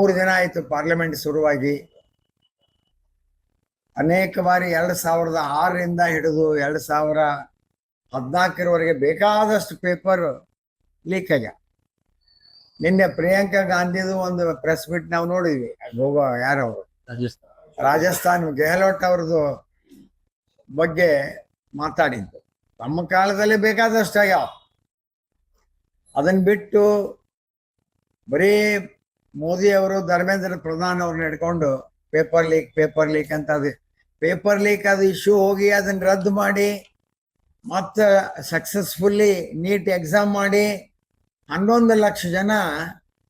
3 ದಿನ ಆಯಿತು ಪಾರ್ಲಿಮೆಂಟ್ ಶುರುವಾಗಿ. ಅನೇಕ ಬಾರಿ 2006ರಿಂದ ಹಿಡಿದು 2014ರವರೆಗೆ ಬೇಕಾದಷ್ಟು ಪೇಪರ್ ಲೀಕ್ ಆಗ್ಯ. ನಿನ್ನೆ ಪ್ರಿಯಾಂಕಾ ಗಾಂಧಿದು ಒಂದು ಪ್ರೆಸ್ ಮೀಟ್ ನಾವು ನೋಡಿದ್ವಿ. ಹೋಗೋ ಯಾರವರು ರಾಜಸ್ಥಾನ್ ಗೆಹ್ಲೋಟ್ ಅವ್ರದ್ದು ಬಗ್ಗೆ ಮಾತಾಡಿದ್ದು. ನಮ್ಮ ಕಾಲದಲ್ಲಿ ಬೇಕಾದಷ್ಟು ಆಗ್ಯಾವ. ಅದನ್ನ ಬಿಟ್ಟು ಬರೀ ಮೋದಿ ಅವರು ಧರ್ಮೇಂದ್ರ ಪ್ರಧಾನ್ ಅವ್ರನ್ನ ಹಿಡ್ಕೊಂಡು ಪೇಪರ್ ಲೀಕ್ ಅಂತ ಅದು ಪೇಪರ್ ಲೀಕ್ ಅದು ಇಶ್ಯೂ ಹೋಗಿ ಅದನ್ನ ರದ್ದು ಮಾಡಿ ಮತ್ತೆ ಸಕ್ಸಸ್ಫುಲ್ಲಿ ನೀಟ್ ಎಕ್ಸಾಮ್ ಮಾಡಿ 11 ಲಕ್ಷ ಜನ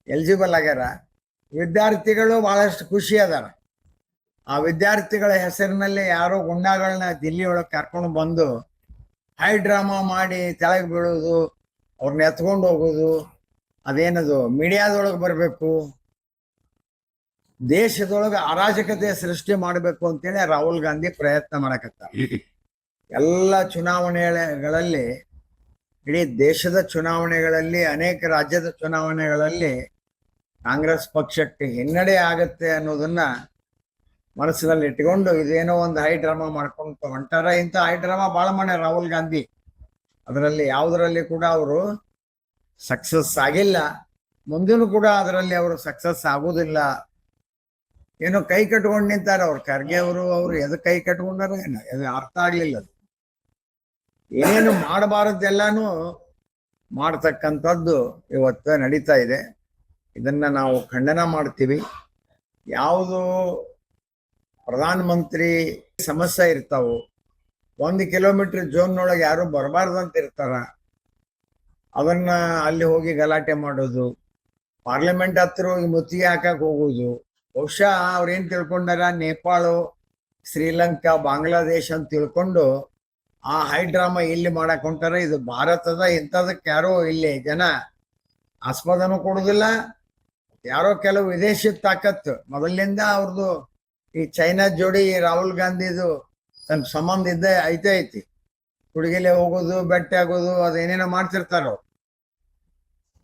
ಎಲಿಜಿಬಲ್ ಆಗ್ಯಾರ. ವಿದ್ಯಾರ್ಥಿಗಳು ಬಹಳಷ್ಟು ಖುಷಿ ಅದಾರ. ಆ ವಿದ್ಯಾರ್ಥಿಗಳ ಹೆಸರಿನಲ್ಲಿ ಯಾರೋ ಗುಂಡಾಗಳನ್ನ ದಿಲ್ಲಿ ಒಳಗೆ ಕರ್ಕೊಂಡು ಬಂದು ಹೈ ಡ್ರಾಮಾ ಮಾಡಿ ತೆಳಗೆ ಬೀಳೋದು, ಅವ್ರನ್ನ ಎತ್ಕೊಂಡು ಹೋಗೋದು, ಅದೇನದು ಮೀಡಿಯಾದೊಳಗೆ ಬರಬೇಕು, ದೇಶದೊಳಗೆ ಅರಾಜಕತೆ ಸೃಷ್ಟಿ ಮಾಡಬೇಕು ಅಂತೇಳಿ ರಾಹುಲ್ ಗಾಂಧಿ ಪ್ರಯತ್ನ ಮಾಡಕತ್ತಾರೆ. ಎಲ್ಲ ಚುನಾವಣೆಗಳಲ್ಲಿ, ಇಡೀ ದೇಶದ ಚುನಾವಣೆಗಳಲ್ಲಿ, ಅನೇಕ ರಾಜ್ಯದ ಚುನಾವಣೆಗಳಲ್ಲಿ ಕಾಂಗ್ರೆಸ್ ಪಕ್ಷಕ್ಕೆ ಹಿನ್ನಡೆ ಆಗತ್ತೆ ಅನ್ನೋದನ್ನ ಮನಸ್ಸಿನಲ್ಲಿ ಇಟ್ಕೊಂಡು ಇದೇನೋ ಒಂದು ಹೈ ಡ್ರಾಮಾ ಮಾಡ್ಕೊಂಡು ಹೊಂಟಾರ. ಇಂಥ ಹೈ ಡ್ರಾಮಾ ಭಾಳ ಮಾಡ್ಯಾರ ರಾಹುಲ್ ಗಾಂಧಿ. ಅದರಲ್ಲಿ ಯಾವುದರಲ್ಲಿ ಕೂಡ ಅವರು ಸಕ್ಸಸ್ ಆಗಿಲ್ಲ, ಮುಂದಿನೂ ಕೂಡ ಅದರಲ್ಲಿ ಅವರು ಸಕ್ಸಸ್ ಆಗೋದಿಲ್ಲ. ಏನೋ ಕೈ ಕಟ್ಕೊಂಡು ನಿಂತಾರ ಅವ್ರು. ಖರ್ಗೆ ಅವರು ಎದಕ್ಕೆ ಕೈ ಕಟ್ಕೊಂಡಾರ ಏನೋ ಅದು ಅರ್ಥ ಆಗ್ಲಿಲ್ಲ. ಅದು ಏನೇನು ಮಾಡಬಾರದೆಲ್ಲಾನು ಮಾಡ್ತಕ್ಕಂಥದ್ದು ಇವತ್ತು ನಡೀತಾ ಇದೆ. ಇದನ್ನ ನಾವು ಖಂಡನ ಮಾಡ್ತೀವಿ. ಯಾವುದು ಪ್ರಧಾನ ಮಂತ್ರಿ ಸಮಸ್ಯೆ ಇರ್ತಾವು, 1 ಕಿಲೋಮೀಟರ್ ಝೋನ್ನೊಳಗೆ ಯಾರು ಬರಬಾರ್ದಂತ ಇರ್ತಾರ, ಅದನ್ನ ಅಲ್ಲಿ ಹೋಗಿ ಗಲಾಟೆ ಮಾಡೋದು, ಪಾರ್ಲಿಮೆಂಟ್ ಹತ್ರ ಹೋಗಿ ಮುತ್ತಿಗೆ ಹಾಕಕ್ ಹೋಗುದು. ಬಹುಶಃ ಅವ್ರೇನ್ ತಿಳ್ಕೊಂಡಾರ, ನೇಪಾಳ, ಶ್ರೀಲಂಕಾ, ಬಾಂಗ್ಲಾದೇಶ ಅಂತ ತಿಳ್ಕೊಂಡು ಆ ಹೈ ಡ್ರಾಮಾ ಇಲ್ಲಿ ಮಾಡಕ್ ಹೊಂಟಾರ. ಇದು ಭಾರತದ ಇಂಥದಕ್ಕೆ ಯಾರೋ ಇಲ್ಲಿ ಜನ ಆಸ್ಪದನೂ ಕೊಡುದಿಲ್ಲ. ಯಾರೋ ಕೆಲವು ವಿದೇಶಿ ತಾಕತ್ತು ಮೊದಲಿನಿಂದ ಅವ್ರದ್ದು ಈ ಚೈನಾ ಜೋಡಿ ರಾಹುಲ್ ಗಾಂಧಿದು ತನ್ನ ಸಂಬಂಧ ಐತಿ. ಹುಡುಗಿಲೆ ಹೋಗೋದು, ಭೇಟಿ ಆಗೋದು, ಅದೇನೇನೋ ಮಾಡ್ತಿರ್ತಾರ ಅವ್ರು.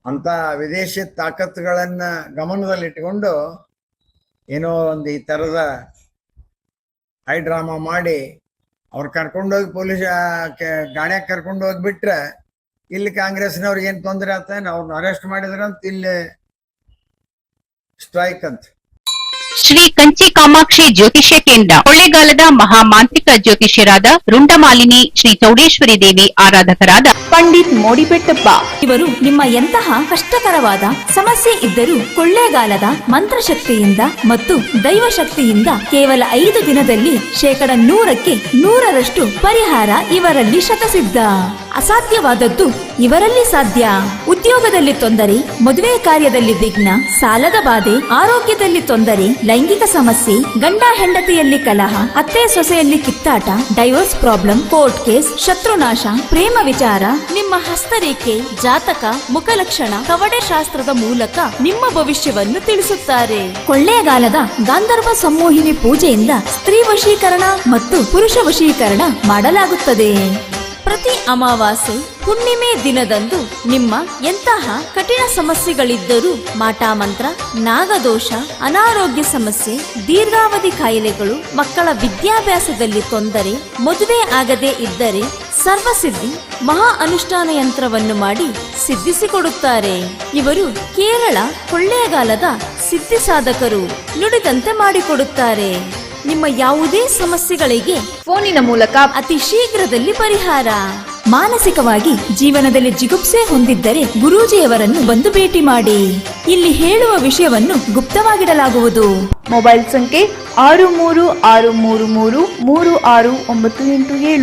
ಅಂತ ವಿದೇಶಿ ತಾಕತ್ತುಗಳನ್ನ ಗಮನದಲ್ಲಿಟ್ಕೊಂಡು ಏನೋ ಒಂದು ಈ ತರದ ಹೈ ಡ್ರಾಮಾ ಮಾಡಿ ಅವ್ರು ಕರ್ಕೊಂಡೋಗಿ ಪೊಲೀಸ್ ಗಾಡಿಯಾಗ ಕರ್ಕೊಂಡು ಹೋಗ್ಬಿಟ್ರೆ ಇಲ್ಲಿ ಕಾಂಗ್ರೆಸ್ನವ್ರಿಗೆ ಏನ್ ತೊಂದರೆ ಆಗ್ತಾನೆ, ಅವ್ರನ್ನ ಅರೆಸ್ಟ್ ಮಾಡಿದ್ರಂತ ಇಲ್ಲಿ ಸ್ಟ್ರೈಕ್ ಅಂತ. ಶ್ರೀ ಕಂಚಿ ಕಾಮಾಕ್ಷಿ ಜ್ಯೋತಿಷ್ಯ ಕೇಂದ್ರ ಕೊಳ್ಳೇಗಾಲದ ಮಹಾಮಾಂತ್ರಿಕ ಜ್ಯೋತಿಷ್ಯರಾದ ರುಂಡಮಾಲಿನಿ ಶ್ರೀ ಚೌಡೇಶ್ವರಿ ದೇವಿ ಆರಾಧಕರಾದ ಪಂಡಿತ್ ಮೋಡಿಬೆಟ್ಟಪ್ಪ ಇವರು ನಿಮ್ಮ ಎಂತಹ ಕಷ್ಟಕರವಾದ ಸಮಸ್ಯೆ ಇದ್ದರೂ ಕೊಳ್ಳೇಗಾಲದ ಮಂತ್ರಶಕ್ತಿಯಿಂದ ಮತ್ತು ದೈವ ಶಕ್ತಿಯಿಂದ ಕೇವಲ 5 ದಿನದಲ್ಲಿ 100% 100% ಪರಿಹಾರ ಇವರಲ್ಲಿ ಶತಸಿದ್ಧ. ಅಸಾಧ್ಯವಾದದ್ದು ಇವರಲ್ಲಿ ಸಾಧ್ಯ. ಉದ್ಯೋಗದಲ್ಲಿ ತೊಂದರೆ, ಮದುವೆ ಕಾರ್ಯದಲ್ಲಿ ವಿಘ್ನ, ಸಾಲದ ಬಾಧೆ, ಆರೋಗ್ಯದಲ್ಲಿ ತೊಂದರೆ, ಲೈಂಗಿಕ ಸಮಸ್ಯೆ, ಗಂಡ ಹೆಂಡತಿಯಲ್ಲಿ ಕಲಹ, ಅತ್ತೆ ಸೊಸೆಯಲ್ಲಿ ಕಿತ್ತಾಟ, ಡೈವೋರ್ಸ್ ಪ್ರಾಬ್ಲಮ್, ಕೋರ್ಟ್ ಕೇಸ್, ಶತ್ರುನಾಶ, ಪ್ರೇಮ ವಿಚಾರ, ನಿಮ್ಮ ಹಸ್ತರೇಖೆ, ಜಾತಕ, ಮುಖಲಕ್ಷಣ, ಕವಡೆ ಶಾಸ್ತ್ರದ ಮೂಲಕ ನಿಮ್ಮ ಭವಿಷ್ಯವನ್ನು ತಿಳಿಸುತ್ತಾರೆ. ಕೊಳ್ಳೇಗಾಲದ ಗಾಂಧರ್ವ ಸಂಮೋಹಿನಿ ಪೂಜೆಯಿಂದ ಸ್ತ್ರೀ ವಶೀಕರಣ ಮತ್ತು ಪುರುಷ ವಶೀಕರಣ ಮಾಡಲಾಗುತ್ತದೆ. ಪ್ರತಿ ಅಮಾವಾಸ್ಯೆ ಹುಣ್ಣಿಮೆ ದಿನದಂದು ನಿಮ್ಮ ಎಂತಹ ಕಠಿಣ ಸಮಸ್ಯೆಗಳಿದ್ದರೂ, ಮಾಟಮಂತ್ರ, ನಾಗದೋಷ, ಅನಾರೋಗ್ಯ ಸಮಸ್ಯೆ, ದೀರ್ಘಾವಧಿ ಕಾಯಿಲೆಗಳು, ಮಕ್ಕಳ ವಿದ್ಯಾಭ್ಯಾಸದಲ್ಲಿ ತೊಂದರೆ, ಮದುವೆ ಆಗದೇ ಇದ್ದರೆ ಸರ್ವಸಿದ್ಧಿ ಮಹಾ ಅನುಷ್ಠಾನ ಯಂತ್ರವನ್ನು ಮಾಡಿ ಸಿದ್ಧಿಸಿಕೊಡುತ್ತಾರೆ. ಇವರು ಕೇರಳ ಕೊಳ್ಳೇಗಾಲದ ಸಿದ್ಧಿ ಸಾಧಕರು. ನುಡಿದಂತೆ ಮಾಡಿಕೊಡುತ್ತಾರೆ. ನಿಮ್ಮ ಯಾವುದೇ ಸಮಸ್ಯೆಗಳಿಗೆ ಫೋನಿನ ಮೂಲಕ ಅತಿ ಶೀಘ್ರದಲ್ಲಿ ಪರಿಹಾರ. ಮಾನಸಿಕವಾಗಿ ಜೀವನದಲ್ಲಿ ಜಿಗುಪ್ಸೆ ಹೊಂದಿದ್ದರೆ ಗುರೂಜಿಯವರನ್ನು ಬಂದು ಭೇಟಿ ಮಾಡಿ. ಇಲ್ಲಿ ಹೇಳುವ ವಿಷಯವನ್ನು ಗುಪ್ತವಾಗಿಡಲಾಗುವುದು. ಮೊಬೈಲ್ ಸಂಖ್ಯೆ 6363333697.